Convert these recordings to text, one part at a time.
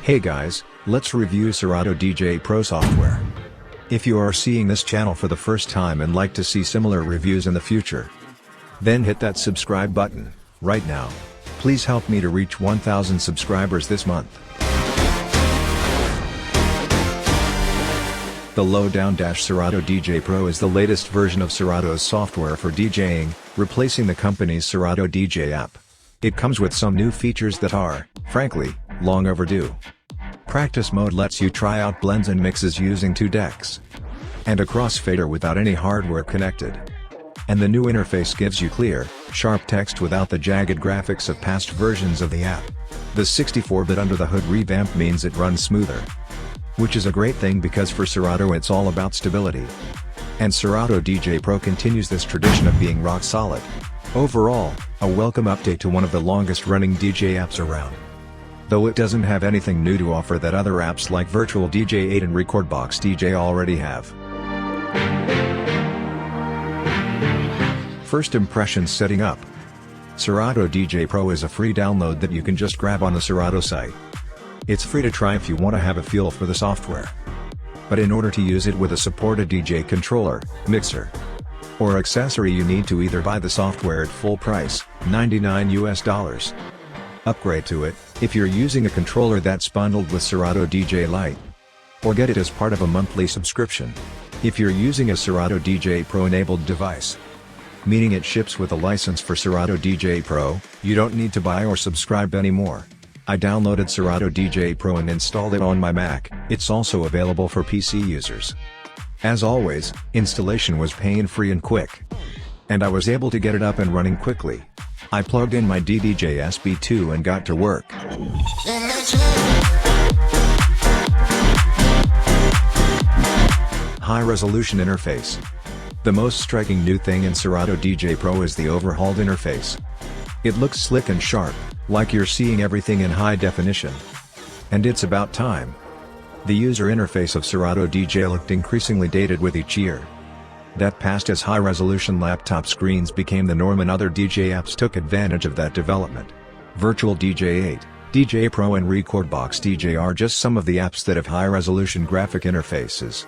Hey guys, let's review Serato DJ Pro software. If you are seeing this channel for the first time and like to see similar reviews in the future, then hit that subscribe button, right now. Please help me to reach 1,000 subscribers this month. The Lowdown Serato DJ Pro is the latest version of Serato's software for DJing, replacing the company's Serato DJ app. It comes with some new features that are, frankly, long overdue. Practice mode lets you try out blends and mixes using 2 decks. And a crossfader without any hardware connected. And the new interface gives you clear, sharp text without the jagged graphics of past versions of the app. The 64-bit under the hood revamp means it runs smoother. Which is a great thing because for Serato it's all about stability. And Serato DJ Pro continues this tradition of being rock solid. Overall, a welcome update to one of the longest running DJ apps around. Though it doesn't have anything new to offer that other apps like Virtual DJ 8 and Rekordbox DJ already have. First impressions setting up. Serato DJ Pro is a free download that you can just grab on the Serato site. It's free to try if you want to have a feel for the software. But in order to use it with a supported DJ controller, mixer, or accessory you need to either buy the software at full price, $99 US. Upgrade to it, if you're using a controller that's bundled with Serato DJ Lite. Or get it as part of a monthly subscription. If you're using a Serato DJ Pro enabled device, meaning it ships with a license for Serato DJ Pro, you don't need to buy or subscribe anymore. I downloaded Serato DJ Pro and installed it on my Mac. It's also available for PC users. As always, installation was pain-free and quick. And I was able to get it up and running quickly. I plugged in my DJing SB2 and got to work. High-resolution interface. The most striking new thing in Serato DJ Pro is the overhauled interface. It looks slick and sharp, like you're seeing everything in high definition. And it's about time. The user interface of Serato DJ looked increasingly dated with each year. That passed as high-resolution laptop screens became the norm and other DJ apps took advantage of that development. Virtual DJ 8, DJ Pro and Rekordbox DJ are just some of the apps that have high-resolution graphic interfaces.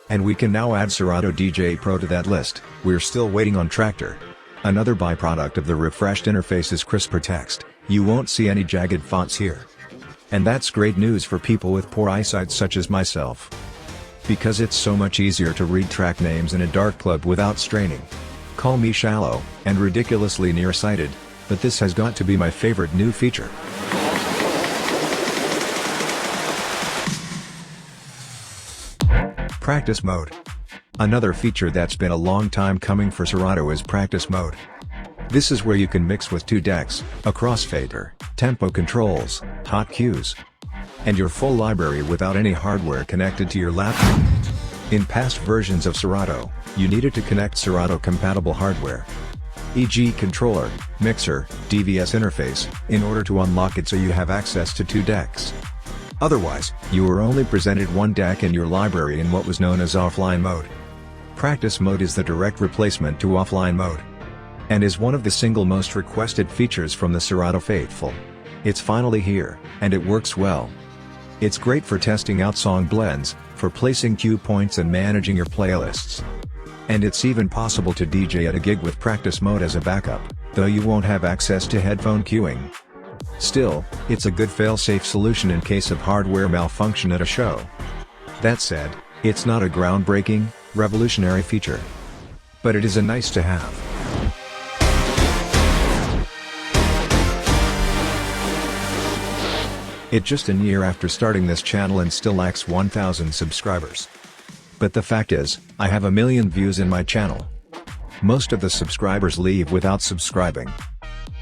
And we can now add Serato DJ Pro to that list. We're still waiting on Tractor. Another byproduct of the refreshed interface is crisper text. You won't see any jagged fonts here. And that's great news for people with poor eyesight such as myself. Because it's so much easier to read track names in a dark club without straining. Call me shallow, and ridiculously nearsighted, but this has got to be my favorite new feature. Practice mode. Another feature that's been a long time coming for Serato is practice mode. This is where you can mix with 2 decks, a crossfader, tempo controls, hot cues, and your full library without any hardware connected to your laptop. In past versions of Serato, you needed to connect Serato-compatible hardware, e.g. controller, mixer, DVS interface, in order to unlock it so you have access to 2 decks. Otherwise, you were only presented 1 deck in your library in what was known as offline mode. Practice mode is the direct replacement to offline mode, and is one of the single most requested features from the Serato faithful. It's finally here, and it works well. It's great for testing out song blends, for placing cue points and managing your playlists. And it's even possible to DJ at a gig with practice mode as a backup, though you won't have access to headphone queuing. Still, it's a good fail-safe solution in case of hardware malfunction at a show. That said, it's not a groundbreaking, revolutionary feature. But it is a nice to have. It's just a year after starting this channel and still lacks 1,000 subscribers. But the fact is, I have 1 million views in my channel. Most of the subscribers leave without subscribing.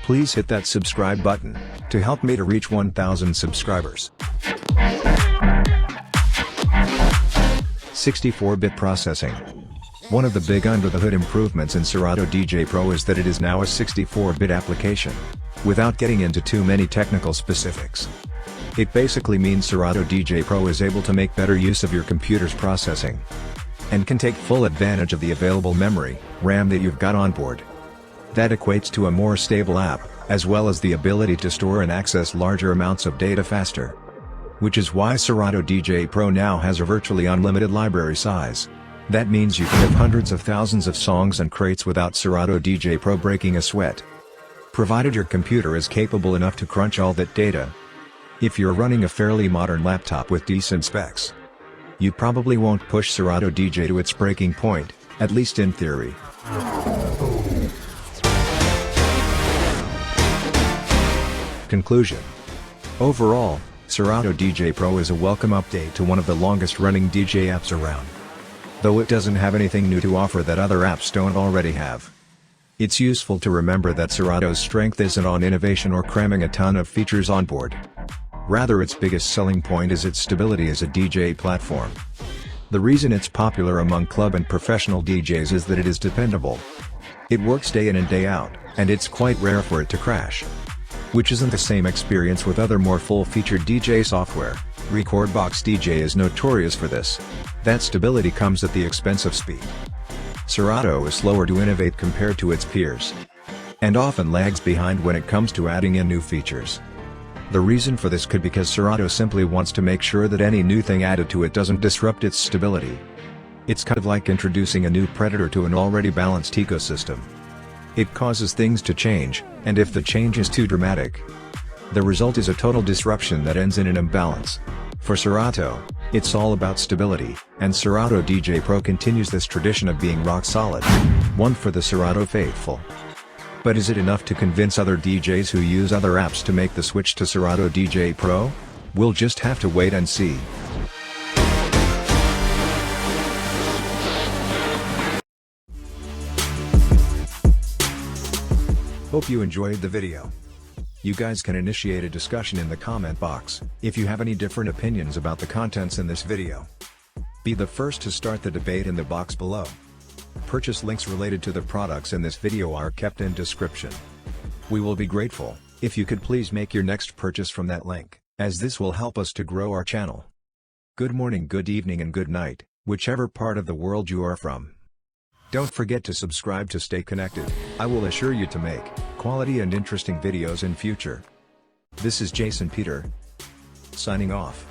Please hit that subscribe button, to help me to reach 1,000 subscribers. 64-bit processing. One of the big under-the-hood improvements in Serato DJ Pro is that it is now a 64-bit application. Without getting into too many technical specifics, it basically means Serato DJ Pro is able to make better use of your computer's processing, and can take full advantage of the available memory, RAM that you've got on board. That equates to a more stable app, as well as the ability to store and access larger amounts of data faster. which is why Serato DJ Pro now has a virtually unlimited library size. That means you can have hundreds of thousands of songs and crates without Serato DJ Pro breaking a sweat. Provided your computer is capable enough to crunch all that data. If you're running a fairly modern laptop with decent specs, you probably won't push Serato DJ to its breaking point, at least in theory. Conclusion. Overall, Serato DJ Pro is a welcome update to one of the longest running DJ apps around. Though it doesn't have anything new to offer that other apps don't already have. It's useful to remember that Serato's strength isn't on innovation or cramming a ton of features on board. Rather, its biggest selling point is its stability as a DJ platform. The reason it's popular among club and professional DJs is that it is dependable. It works day in and day out, and it's quite rare for it to crash. Which isn't the same experience with other more full-featured DJ software. Recordbox DJ is notorious for this. That stability comes at the expense of speed. Serato is slower to innovate compared to its peers, and often lags behind when it comes to adding in new features. The reason for this could be because Serato simply wants to make sure that any new thing added to it doesn't disrupt its stability. It's kind of like introducing a new predator to an already balanced ecosystem. It causes things to change, and if the change is too dramatic, the result is a total disruption that ends in an imbalance. For Serato, it's all about stability, and Serato DJ Pro continues this tradition of being rock solid. One for the Serato faithful. But is it enough to convince other DJs who use other apps to make the switch to Serato DJ Pro? We'll just have to wait and see. Hope you enjoyed the video. You guys can initiate a discussion in the comment box, if you have any different opinions about the contents in this video. Be the first to start the debate in the box below. Purchase links related to the products in this video are kept in description. We will be grateful if you could please make your next purchase from that link, as this will help us to grow our channel. Good morning, good evening and good night, whichever part of the world you are from. Don't forget to subscribe to stay connected. I will assure you to make quality and interesting videos in future. This is Jason Peter, signing off.